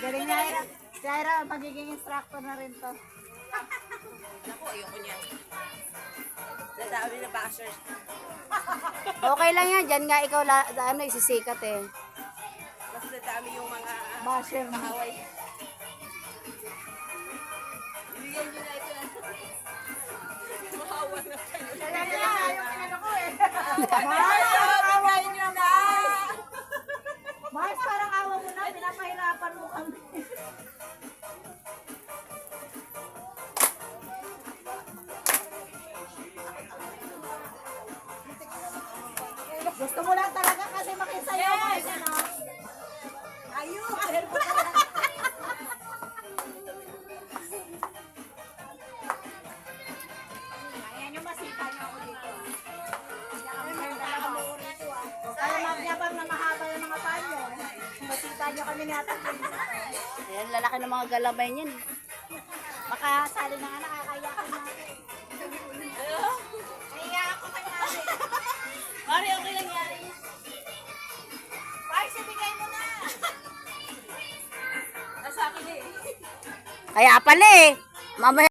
Galing na Ira. Si Ira, magiging instructor na rin to. Naku, ayoko niyan. Dadami na bashers. Okay lang yan. Diyan nga ikaw isisikat eh. Mas dadami yung mga Basher na. kaaway. Bigyan niyo na ito lang. Mahawa na kayo. Kaya nga, yung pinano ko eh. Bigyan niyo na! Mars, parang awa mo na, pinapahirapan mo kami. Gusto mo lang talaga kasi makisayaw ka siya, no? Ayun! Ayan yung masita niyo ako dito. Kaya magyabang na mahaba yung mga panyo. Masita niyo kami natin. Ayan, lalaki ng mga galabay niyan. Makasali na nga, nakakayakan natin. Kaya ako kay natin. Mari, okay lang yan. Mars, ibigay mo na. Nasa akin eh. Kaya pala eh. Mamaya